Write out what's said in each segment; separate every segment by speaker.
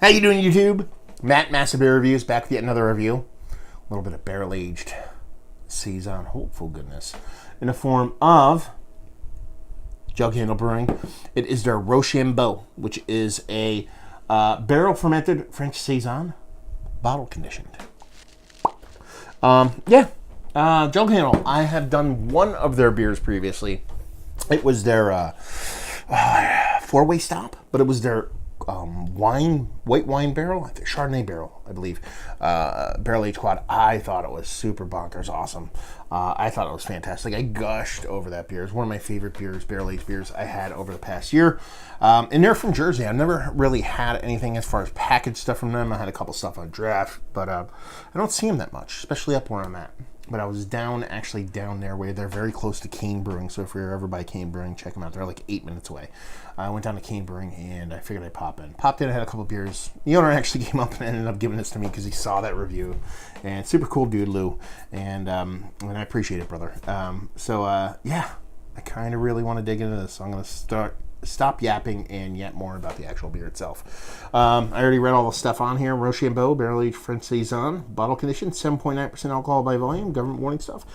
Speaker 1: How you doing, YouTube? Matt, Massive Beer Reviews, back with yet another review. A little bit of barrel-aged Saison, hopeful goodness, in the form of Jughandle Brewing. It is their Rochambeau, which is a barrel-fermented French Saison, bottle-conditioned. Jughandle. I have done one of their beers previously. It was their four-way stop, but it was their white wine barrel, Chardonnay barrel, I believe, barrel-aged quad. I thought it was super bonkers awesome. I thought it was fantastic. I gushed over that beer. It's one of my favorite beers, barrel-aged beers I had over the past year. And they're from Jersey. I've never really had anything as far as packaged stuff from them. I had a couple stuff on draft, but I don't see them that much, especially up where I'm at. But I was down there where they're very close to Kane Brewing. So if you're ever by Kane Brewing, check them out. They're like 8 minutes away. I went down to Kane Brewing and I figured I'd pop in. Popped in, I had a couple beers. The owner actually came up and ended up giving this to me because he saw that review. And super cool dude, Lou. And I appreciate it, brother. Yeah, I kind of really want to dig into this. So I'm going to stop yapping and yap more about the actual beer itself. I already read all the stuff on here. Rochambeau, barrel-aged French Saison, bottle conditioned, 7.9% alcohol by volume, government warning stuff.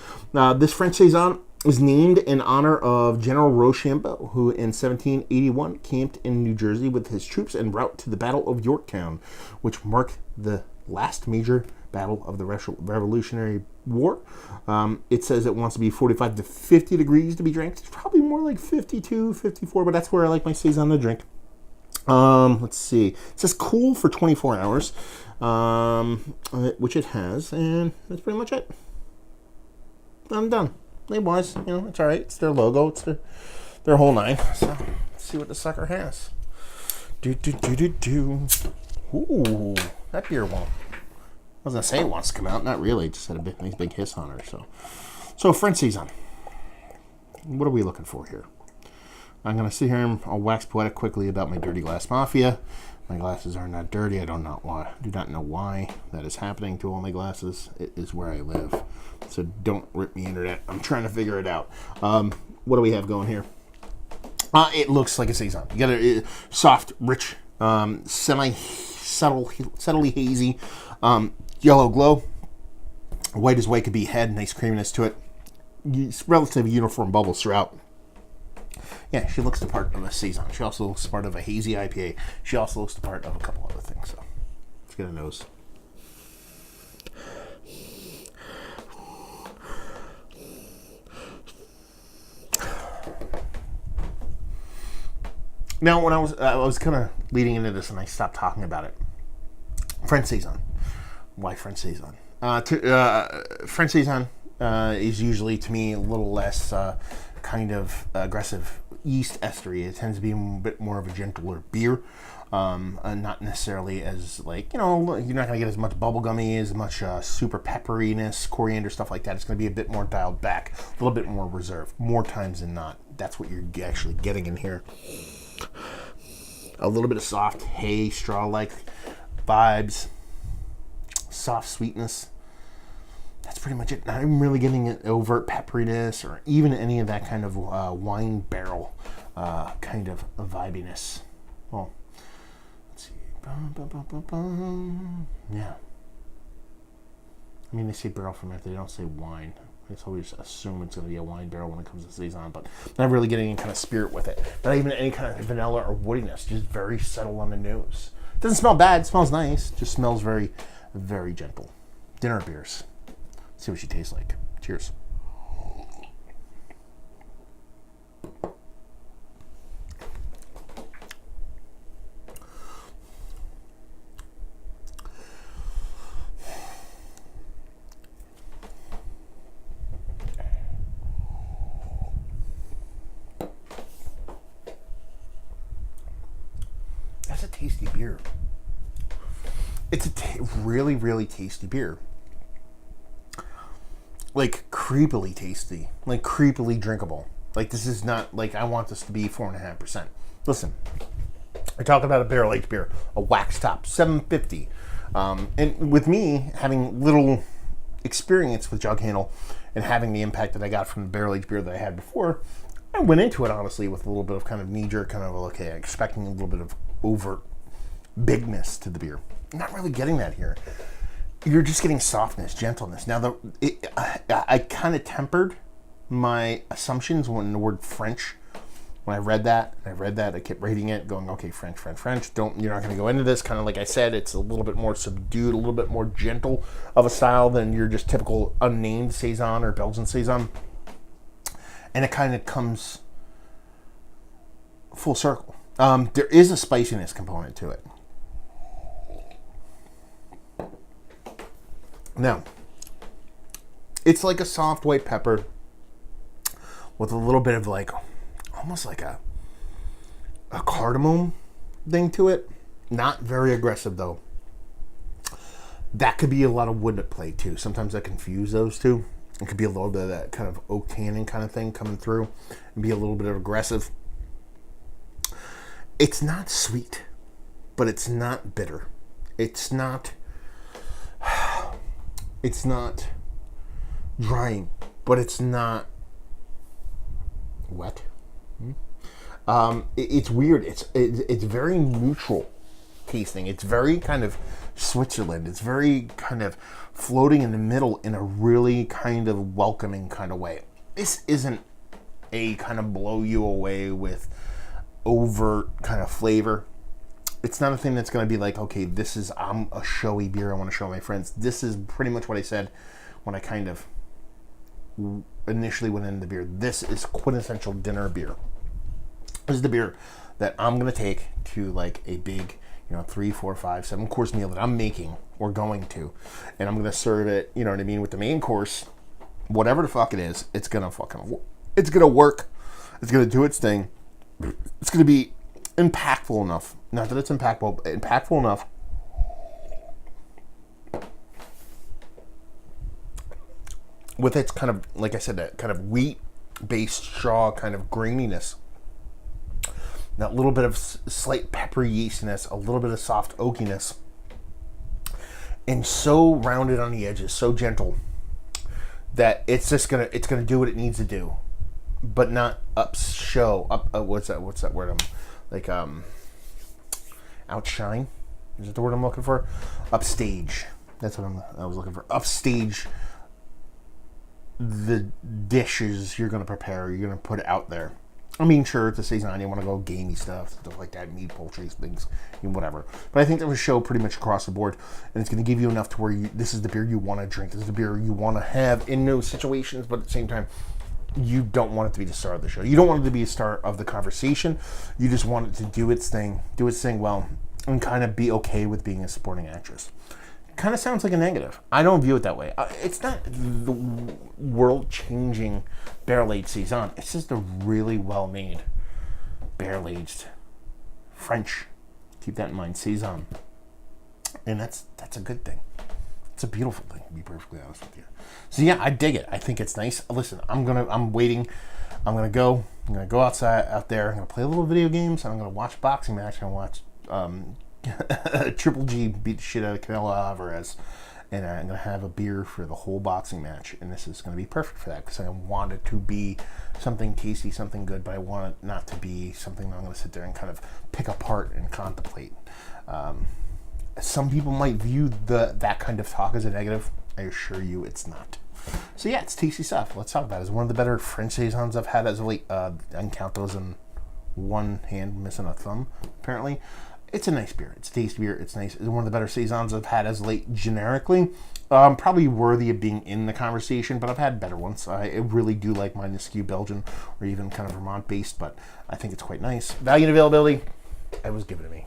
Speaker 1: This French Saison is named in honor of General Rochambeau, who in 1781 camped in New Jersey with his troops en route to the Battle of Yorktown, which marked the last major battle of the Revolutionary War. It says it wants to be 45 to 50 degrees to be drank. It's probably more like 52, 54, but that's where I like my Saison to drink. Let's see. It says cool for 24 hours, which it has, and that's pretty much it. I'm done. Label-wise, it's all right. It's their logo. It's their whole nine. So let's see what the sucker has. Ooh, that beer won't. I was gonna say it wants to come out. Not really. It just had a nice big hiss on her. So French Saison. What are we looking for here? I'm gonna sit here and I'll wax poetic quickly about my dirty glass mafia. My glasses are not dirty. I do not know why that is happening to all my glasses. It is where I live. So don't rip me internet. I'm trying to figure it out. What do we have going here? It looks like a Saison. You got a soft, rich, subtly hazy, yellow glow. White as white could be head. Nice creaminess to it. It's relatively uniform bubbles throughout. Yeah, she looks the part of a Saison. She also looks the part of a hazy IPA. She also looks the part of a couple other things. So let's get a nose. Now, when I was kind of leading into this, and I stopped talking about it. French Saison. Why French Saison? French Saison is usually, to me, a little less kind of aggressive yeast estery. It tends to be a bit more of a gentler beer. Not necessarily as you're not going to get as much bubblegummy, as much super pepperiness, coriander, stuff like that. It's going to be a bit more dialed back, a little bit more reserved, more times than not. That's what you're actually getting in here. A little bit of soft hay, straw-like vibes, soft sweetness. That's pretty much it. Not even really getting an overt pepperiness or even any of that kind of wine barrel kind of vibiness. Well, let's see. Yeah. I mean, they say barrel fermented. They don't say wine. I always assume it's going to be a wine barrel when it comes to Saison, but not really getting any kind of spirit with it. Not even any kind of vanilla or woodiness. Just very subtle on the nose. It doesn't smell bad. It smells nice. Just smells very, very gentle. Dinner beers. See what she tastes like. Cheers. That's a tasty beer. It's a really, really tasty beer. Like creepily tasty, like creepily drinkable. Like this is not like I want this to be 4.5%. Listen, I talk about a barrel-aged beer, a wax top, 750. And with me having little experience with Jughandle and having the impact that I got from the barrel-aged beer that I had before, I went into it honestly with a little bit of kind of knee-jerk, kind of okay, expecting a little bit of overt bigness to the beer. I'm not really getting that here. You're just getting softness, gentleness. Now, I kind of tempered my assumptions when the word French. When I read that, I kept reading it, going, okay, French. You're not going to go into this. Kind of like I said, it's a little bit more subdued, a little bit more gentle of a style than your just typical unnamed Saison or Belgian Saison. And it kind of comes full circle. There is a spiciness component to it. Now, it's like a soft white pepper with a little bit of like, almost like a cardamom thing to it. Not very aggressive though. That could be a lot of wood at play too. Sometimes I confuse those two. It could be a little bit of that kind of oak tannin kind of thing coming through and be a little bit of aggressive. It's not sweet, but it's not bitter. It's not drying, but it's not wet. It's weird. It's very neutral tasting. It's very kind of Switzerland. It's very kind of floating in the middle in a really kind of welcoming kind of way. This isn't a kind of blow you away with overt kind of flavor. It's not a thing that's going to be like, okay, I'm a showy beer. I want to show my friends. This is pretty much what I said when I kind of initially went into the beer. This is quintessential dinner beer. This is the beer that I'm going to take to like a big, 3, 4, 5, 7 course meal that I'm making or going to. And I'm going to serve it, you know what I mean, with the main course, whatever the fuck it is, it's going to work. It's going to do its thing. It's going to be impactful enough. Not that it's impactful, but impactful enough with its kind of, like I said, that kind of wheat-based straw kind of graininess. That little bit of slight peppery yeastiness, a little bit of soft oakiness, and so rounded on the edges, so gentle that it's gonna do what it needs to do, but not what's that word? Outshine. Is that the word I'm looking for? Upstage. That's what I was looking for. Upstage the dishes you're gonna prepare. You're gonna put it out there. I mean, sure, it's a Saison, you want to go gamey stuff like that, meat, poultry, things, whatever. But I think that was show pretty much across the board, and it's going to give you enough to where this is the beer you want to drink. This is the beer you want to have in those situations, but at the same time, you don't want it to be the star of the show. You don't want it to be a star of the conversation. You just want it to do its thing well, and kind of be okay with being a supporting actress. Kind of sounds like a negative. I don't view it that way. It's not the world-changing barrel-aged Saison. It's just a really well-made barrel-aged French. Keep that in mind, Saison. And that's a good thing. It's a beautiful thing, to be perfectly honest with you. So yeah, I dig it. I think it's nice. Listen, I'm waiting. I'm gonna go out there. I'm gonna play a little video games. I'm gonna watch boxing match. I'm gonna watch Triple G beat the shit out of Canelo Alvarez, and I'm going to have a beer for the whole boxing match, and this is going to be perfect for that, because I want it to be something tasty, something good, but I want it not to be something that I'm going to sit there and kind of pick apart and contemplate. Some people might view that kind of talk as a negative. I assure you it's not. So yeah, it's tasty stuff. Let's talk about it. It's one of the better French Saisons I've had as of late. I can count those in one hand, missing a thumb, apparently. It's a nice beer. It's a tasty beer. It's nice. It's one of the better Saisons I've had as late generically. Probably worthy of being in the conversation, but I've had better ones. I really do like mine, the skew Belgian or even kind of Vermont based, but I think it's quite nice. Value and availability, it was given to me.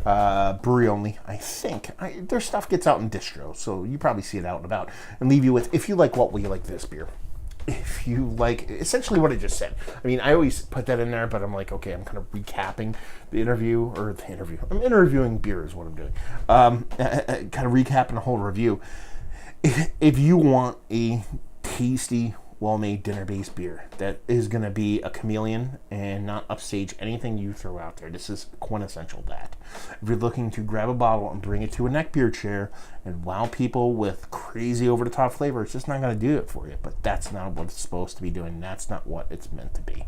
Speaker 1: Brewery only, I think. Their stuff gets out in distro, so you probably see it out and about. And leave you with, if you like what, will you like this beer? If you like, essentially what I just said. I mean, I always put that in there, but I'm like, okay, I'm kind of recapping the interview. I'm interviewing beer is what I'm doing. Kind of recapping the whole review. If you want a tasty, well-made dinner-based beer that is going to be a chameleon and not upstage anything you throw out there, this is quintessential that. If you're looking to grab a bottle and bring it to a neck beer chair and wow people with crazy over-the-top flavor, it's just not going to do it for you. But that's not what it's supposed to be doing. That's not what it's meant to be.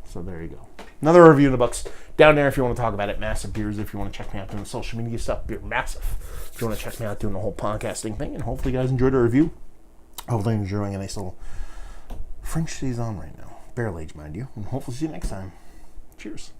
Speaker 1: So there you go. another review in the books. Down there if you want to talk about it. Massive Beers if you want to check me out doing the social media stuff. Beer Massive if you want to check me out doing the whole podcasting thing. And hopefully you guys enjoyed the review. Hopefully you're enjoying a nice little French Saison right now. Barrel aged, mind you. And hopefully see you next time. Cheers.